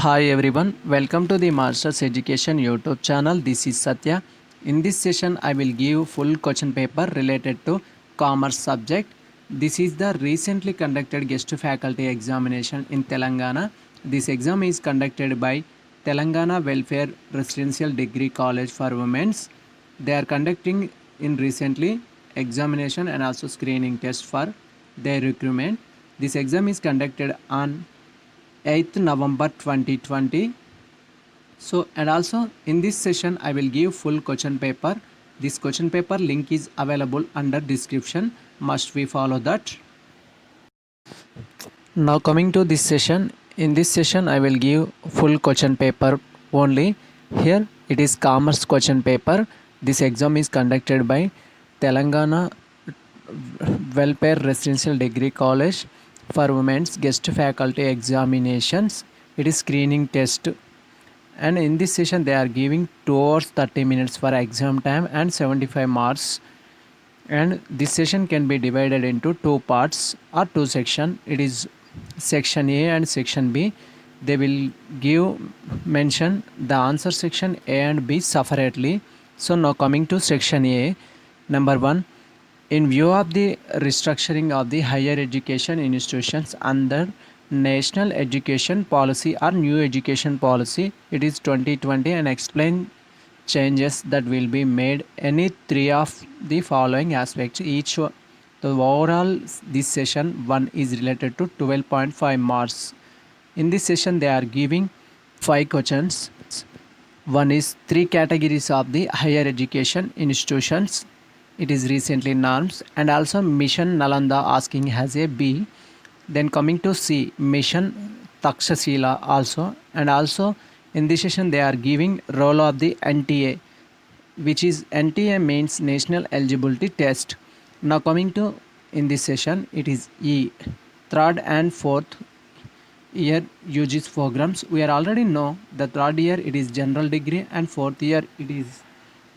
Hi everyone, welcome to the Masters Education YouTube channel. This is Satya. In this session, I will give full question paper related to commerce subject. This is the recently conducted guest faculty examination in Telangana. This exam is conducted by Telangana Welfare Residential Degree College for Women. They are conducting in recently examination and also screening test for their recruitment. This exam is conducted on 8th November 2020. So and also in this session I will give full question paper. This question paper link is available under description. Must we follow that? Now coming to this session, in this session I will give full question paper only. Here it is commerce question paper. This exam is conducted by Telangana Welfare Residential Degree College for Women's Guest Faculty Examinations. It is screening test, and in this session they are giving 2 hours 30 minutes for exam time and 75 marks. And this session can be divided into two parts or two sections. It is section A and section B. They will mention the answer section A and B separately. So now coming to section A, number 1, in view of the restructuring of the higher education institutions under National Education Policy or New Education Policy, it is 2020, and explain changes that will be made any three of the following aspects. The overall this session 1 is related to 12.5 marks. In this session they are giving 5 questions. One is 3 categories of the higher education institutions. It is recently norms, and also Mission Nalanda asking has a B. Then coming to C, Mission Takshashila also, and also in this session they are giving role of the NTA, which is NTA means National Eligibility Test. Now coming to in this session, it is E, third and fourth year UG's programs. We are already know the third year it is general degree and fourth year it is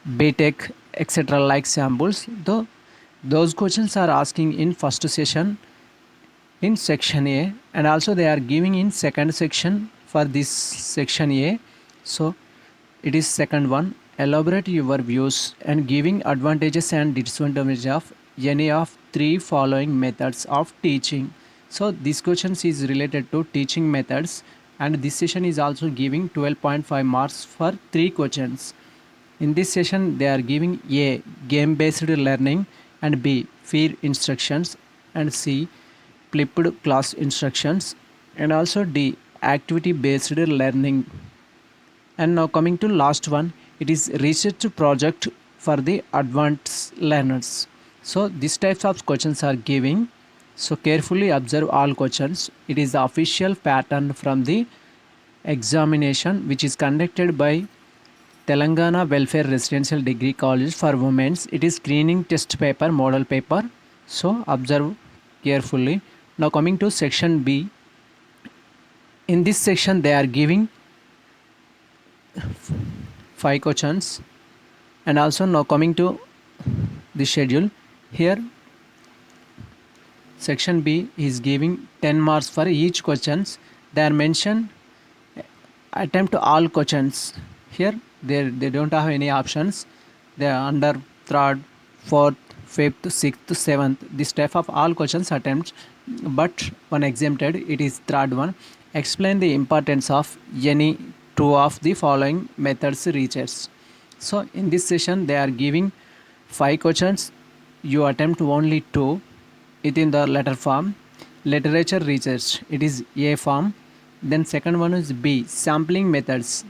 BTech etc. like samples. Though those questions are asking in first session in section A, and also they are giving in second section for this section A. So it is second one, elaborate your views and giving advantages and disadvantages of any of 3 following methods of teaching. So this question is related to teaching methods, and this session is also giving 12.5 marks for 3 questions. In this session they are giving A, game based learning, and B, peer instructions, and C, flipped class instructions, and also D, activity based learning. And now coming to last one, it is research project for the advanced learners. So these types of questions are giving. So carefully observe all questions. It is the official pattern from the examination which is conducted by Telangana Welfare Residential Degree College for Women. It is screening test paper, model paper. So observe carefully. Now coming to section B. In this section they are giving 5 questions, and also now coming to the schedule. Here section B is giving 10 marks for each questions. They are mentioned attempt all questions. Here they don't have any options. They are under third, fourth, fifth, sixth, seventh, this type of all questions attempts, but one exempted, it is third one. Explain the importance of any 2 of the following methods research. So in this session they are giving 5 questions. You attempt only 2 within the letter form. Literature research, it is A form. Then second one is B, sampling methods,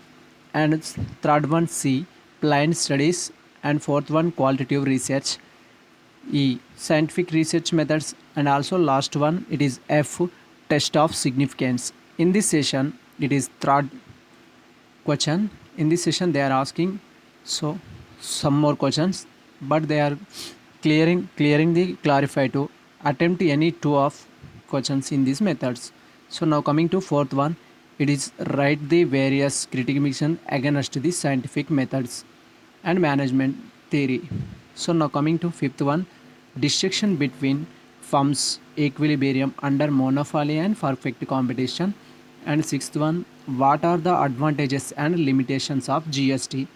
and third one C, blind studies, and fourth one qualitative research. E, scientific research methods, and also last one it is F, test of significance. In this session it is third question. In this session they are asking so some more questions, but they are clearing the clarify to attempt any 2 of questions in these methods. So now coming to fourth one, it is write the various criticism against the scientific methods and management theory. So now coming to fifth one, distinction between firms equilibrium under monopoly and perfect competition. And sixth one, what are the advantages and limitations of GST?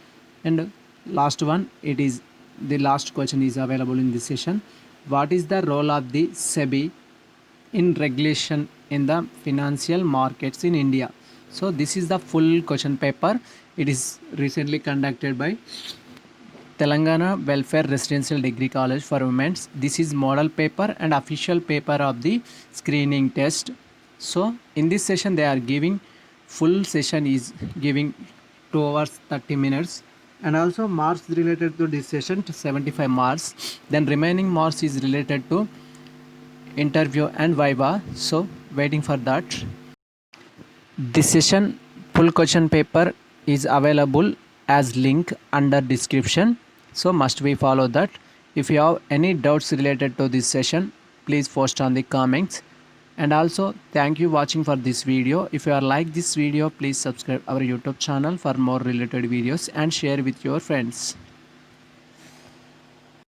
And last one, it is the last question is available in this session. What is the role of the SEBI in regulation in the financial markets in India? So this is the full question paper. It is recently conducted by Telangana Welfare Residential Degree College for Women. This is model paper and official paper of the screening test. So in this session they are giving full session is giving 2 hours 30 minutes, and also marks related to this session to 75 marks. Then remaining marks is related to interview and viva. So waiting for that. This session full question paper is available as link under description, so must we follow that. If you have any doubts related to this session, please post on the comments. And also thank you watching for this video. If you are like this video, please subscribe our YouTube channel for more related videos and share with your friends.